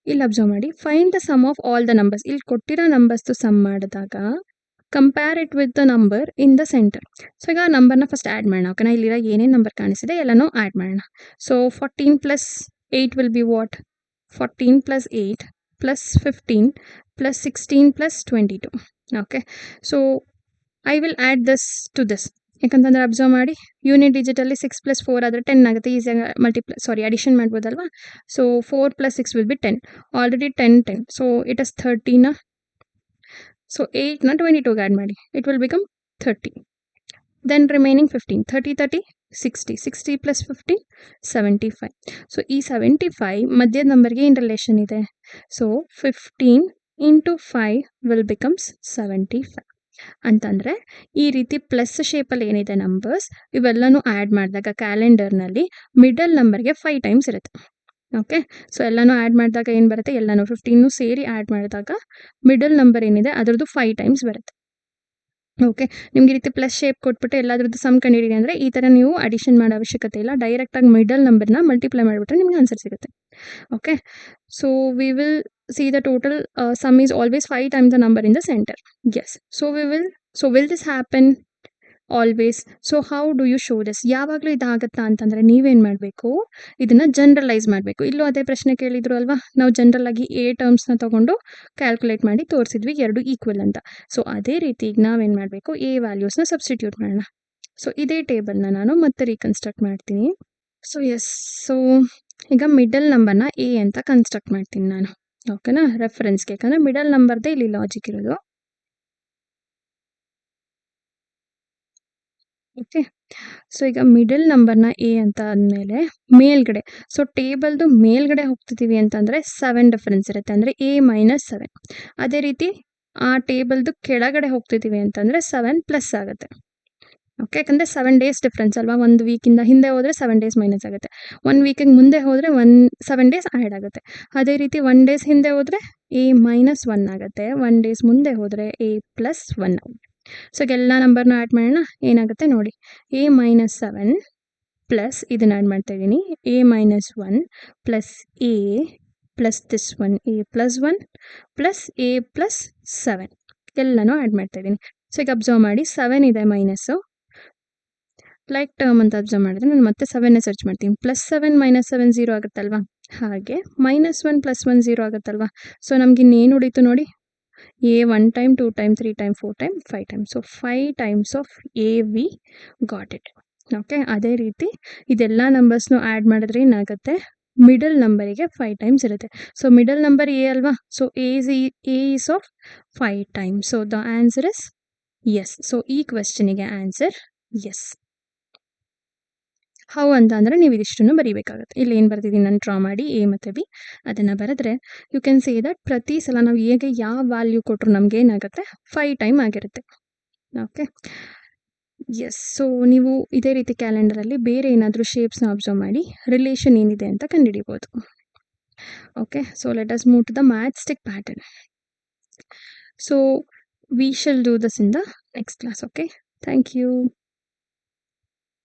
ಇಲ್ಲಿ ಅಬ್ಸರ್ವ್ ಮಾಡಿ find the sum of all the numbers. ಇಲ್ಲಿ ಕೊಟ್ಟಿರೋ ನಂಬರ್ಸ್ದು ಸಮ್ ಮಾಡಿದಾಗ compare it with the number in the centre. So ಈಗ ನಂಬರ್ನ ಫಸ್ಟ್ ಆ್ಯಡ್ ಮಾಡೋಣ. ಓಕೆನಾ. ಇಲ್ಲಿರೋ ಏನೇನು ನಂಬರ್ ಕಾಣಿಸಿದೆ ಎಲ್ಲನೂ ಆ್ಯಡ್ ಮಾಡೋಣ. So 14 + 8 will be what, 14 + 8 + 15 + 16 + 22. Okay, so I will add this to this. ಯಾಕಂತಂದರೆ ಅಬ್ಸರ್ವ್ ಮಾಡಿ ಯೂನಿಟ್ ಡಿಜಿಟಲ್ಲಿ 6 + 4 ಆದರೆ 10 ಆಗುತ್ತೆ. ಈಸಿಯಾಗಿ ಅಡಿಷನ್ ಮಾಡ್ಬೋದಲ್ವಾ. So 4 + 6 will be 10. Already 10. So it is 30ನ. ಸೊ 8ನ 22ಗೆ ಆ್ಯಡ್ ಮಾಡಿ, it will become 30. Then remaining 15. 30 60. 60 + 15 75. So ಈ 75 ಮಧ್ಯದ ನಂಬರ್ಗೆ ಏನು ರಿಲೇಷನ್ ಇದೆ. So 15 × 5 will becomes 75. ಅಂತಂದರೆ ಈ ರೀತಿ ಪ್ಲಸ್ ಶೇಪಲ್ಲಿ ಏನಿದೆ ನಂಬರ್ಸ್ ಇವೆಲ್ಲನೂ ಆ್ಯಡ್ ಮಾಡಿದಾಗ ಕ್ಯಾಲೆಂಡರ್ನಲ್ಲಿ ಮಿಡಲ್ ನಂಬರ್ಗೆ 5 ಟೈಮ್ಸ್ ಇರುತ್ತೆ. ಓಕೆ, ಸೊ ಎಲ್ಲನೂ ಆ್ಯಡ್ ಮಾಡಿದಾಗ ಏನು ಬರುತ್ತೆ, ಎಲ್ಲನೂ 15 ಸೇರಿ ಆ್ಯಡ್ ಮಾಡಿದಾಗ ಮಿಡಲ್ ನಂಬರ್ ಏನಿದೆ ಅದರದ್ದು 5 ಟೈಮ್ಸ್ ಬರುತ್ತೆ. ಓಕೆ, ನಿಮ್ಗೆ ಈ ರೀತಿ ಪ್ಲಸ್ ಶೇಪ್ ಕೊಟ್ಬಿಟ್ಟು ಎಲ್ಲದ್ರದ್ದು ಸಮ್ ಕಂಡಿಡಿ ಅಂದರೆ ಈ ಥರ ನೀವು ಅಡಿಷನ್ ಮಾಡೋ ಅವಶ್ಯಕತೆ ಇಲ್ಲ. ಡೈರೆಕ್ಟಾಗಿ ಮಿಡಲ್ ನಂಬರ್ನ ಮಲ್ಟಿಪ್ಲೈ ಮಾಡಿಬಿಟ್ರೆ ನಿಮಗೆ ಆನ್ಸರ್ ಸಿಗುತ್ತೆ. Okay, so we will see the total sum is always 5 times the number in the center. Yes, so will this happen always? So how do you show this? ಯಾವಾಗಲೂ ಇದಾಗತ್ತಾ ಅಂತಂದರೆ ನೀವೇನು ಮಾಡಬೇಕು, ಇದನ್ನು ಜನರಲೈಸ್ ಮಾಡಬೇಕು. ಇಲ್ಲೂ ಅದೇ ಪ್ರಶ್ನೆ ಕೇಳಿದ್ರು ಅಲ್ವಾ. ನಾವು ಜನರಲ್ ಆಗಿ ಎ ಟರ್ಮ್ಸ್ನ ತೊಗೊಂಡು ಕ್ಯಾಲ್ಕುಲೇಟ್ ಮಾಡಿ ತೋರಿಸಿದ್ವಿ 2 ಈಕ್ವಲ್ ಅಂತ. ಸೊ ಅದೇ ರೀತಿ ಈಗ ನಾವೇನು ಮಾಡಬೇಕು, ಎ ವ್ಯಾಲ್ಯೂಸ್ನ ಸಬ್ಸ್ಟಿಟ್ಯೂಟ್ ಮಾಡೋಣ. ಸೊ ಇದೇ ಟೇಬಲ್ನ ನಾನು ಮತ್ತೆ ರೀಕನ್ಸ್ಟ್ರಕ್ಟ್ ಮಾಡ್ತೀನಿ. ಸೊ ಎಸ್, ಸೊ ಈಗ ಮಿಡಲ್ ನಂಬರ್ನ ಎ ಅಂತ ಕನ್ಸ್ಟ್ರಕ್ಟ್ ಮಾಡ್ತೀನಿ ನಾನು. ಓಕೆನಾ, ರೆಫರೆನ್ಸ್ಗೆ, ಯಾಕಂದರೆ ಮಿಡಲ್ ನಂಬರ್ದೇ ಇಲ್ಲಿ ಲಾಜಿಕ್ ಇರೋದು. ಓಕೆ, ಸೊ ಈಗ ಮಿಡಲ್ ನಂಬರ್ನ ಎ ಅಂತ ಆದಮೇಲೆ ಮೇಲ್ಗಡೆ, ಸೊ ಟೇಬಲ್ದು ಮೇಲ್ಗಡೆ ಹೋಗ್ತಿದ್ದೀವಿ ಅಂತಂದರೆ 7 ಡಿಫ್ರೆನ್ಸ್ ಇರುತ್ತೆ, ಅಂದರೆ ಎ ಮೈನಸ್ 7. ಅದೇ ರೀತಿ ಆ ಟೇಬಲ್ದು ಕೆಳಗಡೆ ಹೋಗ್ತಿದ್ದೀವಿ ಅಂತಂದರೆ 7 ಪ್ಲಸ್ ಆಗುತ್ತೆ. ಓಕೆ, ಯಾಕಂದರೆ 7 ಡೇಸ್ ಡಿಫ್ರೆನ್ಸ್ ಅಲ್ವಾ, 1 ವೀಕಿಂದ ಹಿಂದೆ ಹೋದರೆ 7 ಡೇಸ್ ಮೈನಸ್ ಆಗುತ್ತೆ, 1 ವೀಕಿಗೆ ಮುಂದೆ ಹೋದರೆ 7 ಡೇಸ್ ಆ್ಯಡ್ ಆಗುತ್ತೆ. ಅದೇ ರೀತಿ 1 ಡೇಸ್ ಹಿಂದೆ ಹೋದರೆ ಎ ಮೈನಸ್ 1 ಆಗುತ್ತೆ, 1 ಡೇಸ್ ಮುಂದೆ ಹೋದರೆ ಎ ಪ್ಲಸ್ 1 ಆಗುತ್ತೆ. ಸೊ ಎಲ್ಲ ನಂಬರ್ನ ಆ್ಯಡ್ ಮಾಡೋಣ, ಏನಾಗುತ್ತೆ ನೋಡಿ, ಎ ಮೈನಸ್ 7 ಪ್ಲಸ್ ಇದನ್ನು ಆ್ಯಡ್ ಮಾಡ್ತಾ ಇದ್ದೀನಿ, A minus 1 plus A plus this 1 A plus 1 plus A plus 7 ಎಲ್ಲನೂ ಆ್ಯಡ್ ಮಾಡ್ತಾ ಇದ್ದೀನಿ. ಸೊ ಈಗ ಅಬ್ಸರ್ವ್ ಮಾಡಿ, 7 ಇದೆ ಮೈನಸ್ಸು, ಲೈಕ್ ಟರ್ಮ್ ಅಂತ ಅಬ್ಸರ್ವ್ ಮಾಡಿದ್ರೆ ನಾನು ಮತ್ತೆ 7ನೇ ಸರ್ಚ್ ಮಾಡ್ತೀನಿ. +7 -7 0 ಆಗುತ್ತಲ್ವಾ, ಹಾಗೆ -1 + 1 0 ಆಗುತ್ತಲ್ವಾ. ಸೊ ನಮ್ಗೆ ಇನ್ನೇನು ಉಳೀತು ನೋಡಿ, A 1 time 2 time 3 time 4 time 5 time. So 5 times of A we got it. Okay, ಅದೇ ರೀತಿ ಇದೆಲ್ಲ ನಂಬರ್ಸ್ನು ಆ್ಯಡ್ ಮಾಡಿದ್ರೆ ಏನಾಗುತ್ತೆ, ಮಿಡಲ್ ನಂಬರಿಗೆ 5 ಟೈಮ್ಸ್ ಇರುತ್ತೆ. ಸೊ ಮಿಡಲ್ ನಂಬರ್ ಎ ಅಲ್ವಾ, so A is of 5 times. So the answer is yes. So ಈ ಕ್ವೆಶ್ಚನಿಗೆ ಆನ್ಸರ್ ಎಸ್. ಹೌ ಅಂತ ಅಂದರೆ ನೀವು ಇದಿಷ್ಟನ್ನು ಬರೀಬೇಕಾಗುತ್ತೆ. ಇಲ್ಲಿ ಏನು ಬರ್ತಿದ್ದೀನಿ ನಾನು ಡ್ರಾ ಮಾಡಿ ಎ ಮತ್ತು ಬಿ, ಅದನ್ನು ಬರೆದ್ರೆ ಯು ಕ್ಯಾನ್ ಸೇ ದಟ್ ಪ್ರತಿ ಸಲ ನಾವು ಹೇಗೆ ಯಾವ ವ್ಯಾಲ್ಯೂ ಕೊಟ್ಟರು ನಮ್ಗೆ ಏನಾಗುತ್ತೆ 5 ಟೈಮ್ ಆಗಿರುತ್ತೆ. Okay, yes. ಸೊ ನೀವು ಇದೇ ರೀತಿ ಕ್ಯಾಲೆಂಡರಲ್ಲಿ ಬೇರೆ ಏನಾದರೂ ಶೇಪ್ಸ್ನ ಅಬ್ಸರ್ವ್ ಮಾಡಿ ರಿಲೇಷನ್ ಏನಿದೆ ಅಂತ ಕಂಡುಹಿಡಿಬೋದು. Okay, so let us move to the matchstick pattern. So we shall do this in the next class. Okay, thank you.